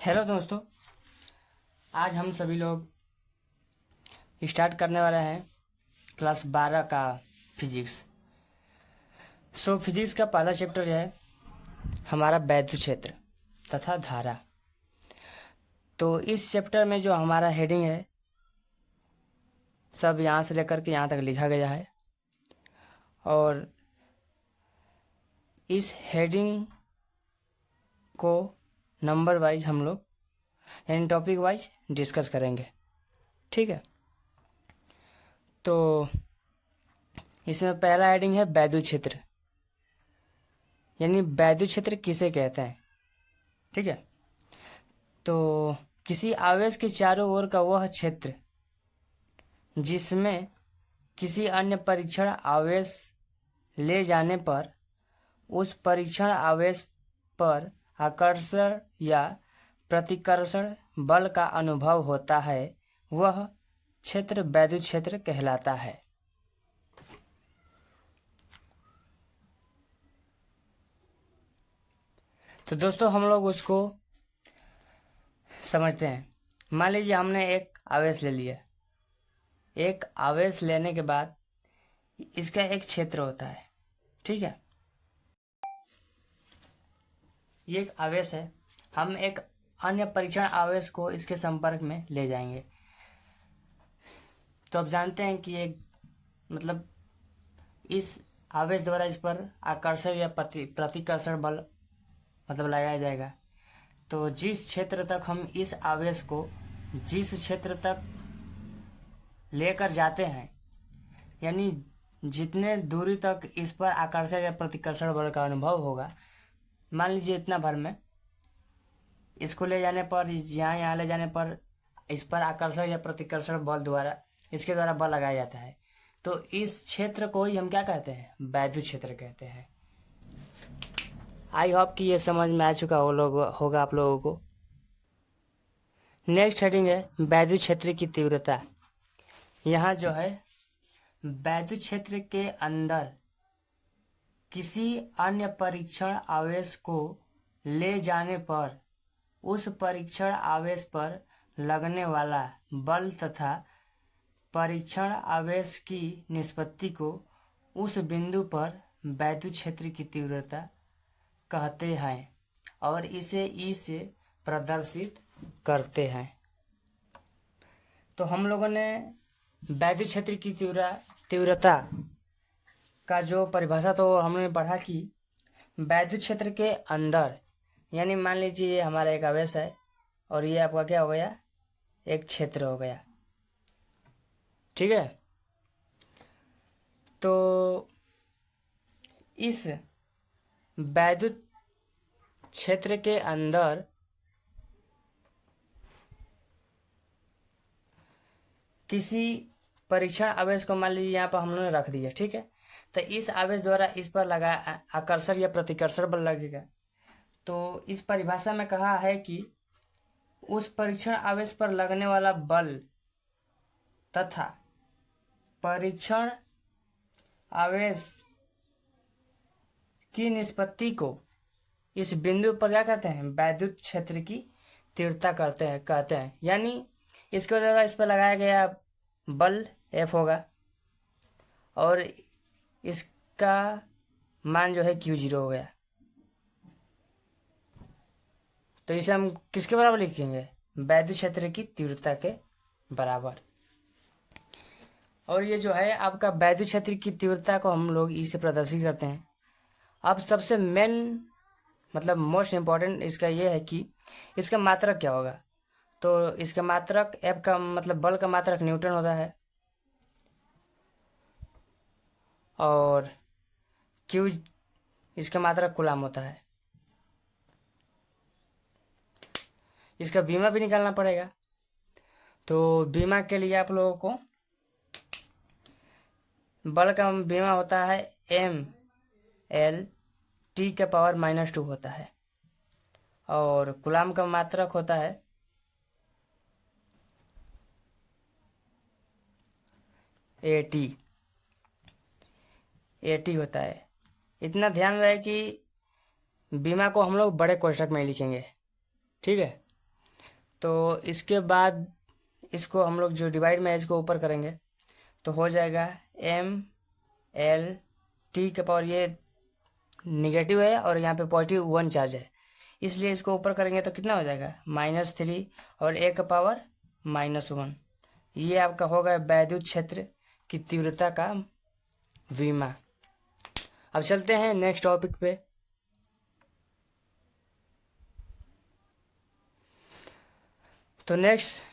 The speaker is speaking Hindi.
हेलो दोस्तों, आज हम सभी लोग स्टार्ट करने वाले हैं क्लास 12 का फिजिक्स। फिजिक्स का पहला चैप्टर है हमारा वैद्युत क्षेत्र तथा धारा। तो इस चैप्टर में जो हमारा हेडिंग है सब यहाँ से लेकर के यहाँ तक लिखा गया है और इस हेडिंग को नंबर वाइज हम लोग यानी टॉपिक वाइज डिस्कस करेंगे। ठीक है, तो इसमें पहला हेडिंग है वैद्युत क्षेत्र, यानी वैद्युत क्षेत्र किसे कहते हैं। ठीक है, तो किसी आवेश के चारों ओर का वह क्षेत्र जिसमें किसी अन्य परीक्षण आवेश ले जाने पर उस परीक्षण आवेश पर आकर्षण या प्रतिकर्षण बल का अनुभव होता है, वह क्षेत्र वैद्युत क्षेत्र कहलाता है। तो दोस्तों हम लोग उसको समझते हैं। मान लीजिए हमने एक आवेश ले लिया। एक आवेश लेने के बाद इसका एक क्षेत्र होता है। ठीक है, ये एक आवेश है, हम एक अन्य परीक्षण आवेश को इसके संपर्क में ले जाएंगे। तो आप जानते हैं कि एक मतलब इस आवेश द्वारा इस पर आकर्षण या प्रतिकर्षण बल मतलब लगाया जाएगा। तो जिस क्षेत्र तक हम इस आवेश को जिस क्षेत्र तक लेकर जाते हैं, यानी जितने दूरी तक इस पर आकर्षण या प्रतिकर्षण बल का अनुभव होगा, मान लीजिए इतना भर में इसको ले जाने पर यहाँ ले जाने पर इस पर आकर्षण या प्रतिकर्षण बल द्वारा इसके द्वारा बल लगाया जाता है। तो इस क्षेत्र को ही हम क्या कहते हैं? वैद्युत क्षेत्र कहते हैं। आई होप कि ये समझ में आ चुका होगा आप लोगों को। नेक्स्ट हेडिंग है वैद्युत क्षेत्र की तीव्रता। यहाँ जो है वैद्युत क्षेत्र के अंदर किसी अन्य परीक्षण आवेश को ले जाने पर उस परीक्षण आवेश पर लगने वाला बल तथा परीक्षण आवेश की निष्पत्ति को उस बिंदु पर वैद्युत क्षेत्र की तीव्रता कहते हैं और इसे ई से प्रदर्शित करते हैं। तो हम लोगों ने वैद्युत क्षेत्र की तीव्रता का जो परिभाषा तो हमने पढ़ा कि वैद्युत क्षेत्र के अंदर, यानी मान लीजिए ये हमारा एक आवेश है और ये आपका क्या हो गया? एक क्षेत्र हो गया। ठीक है, तो इस वैद्युत क्षेत्र के अंदर किसी परीक्षण आवेश को मान लीजिए यहाँ पर हम लोगों ने रख दिया। ठीक है, तो इस आवेश द्वारा इस पर लगा आकर्षण या प्रतिकर्षण बल लगेगा। तो इस परिभाषा में कहा है कि उस परीक्षण आवेश पर लगने वाला बल तथा परीक्षण आवेश की निष्पत्ति को इस बिंदु पर क्या कहते हैं? वैद्युत क्षेत्र की तीव्रता कहते हैं। यानी इसके द्वारा इस पर लगाया गया बल F होगा और इसका मान जो है Q0 हो गया। तो इसे हम किसके बराबर लिखेंगे? वैद्युत क्षेत्र की तीव्रता के बराबर। और ये जो है आपका वैद्युत क्षेत्र की तीव्रता को हम लोग ई से प्रदर्शित करते हैं। अब सबसे मेन मतलब मोस्ट इम्पॉर्टेंट इसका ये है कि इसका मात्रक क्या होगा। तो इसका मात्रक F का मतलब बल का मात्रक न्यूटन होता है और Q इसका मात्रक कूलाम होता है। इसका बीमा भी निकालना पड़ेगा। तो बीमा के लिए आप लोगों को बल का बीमा होता है ML T⁻⁻² होता है और कूलाम का मात्रक होता है AT होता है। इतना ध्यान रहे कि बीमा को हम लोग बड़े कोष्ठक में लिखेंगे। ठीक है, तो इसके बाद इसको हम लोग जो डिवाइड में है इसको ऊपर करेंगे तो हो जाएगा ml के पावर, ये निगेटिव है और यहाँ पे पॉजिटिव 1 चार्ज है, इसलिए इसको ऊपर करेंगे तो कितना हो जाएगा -3 और a का पावर -1। ये आपका होगा वैद्युत क्षेत्र की तीव्रता का विमा। अब चलते हैं नेक्स्ट टॉपिक पे। तो नेक्स्ट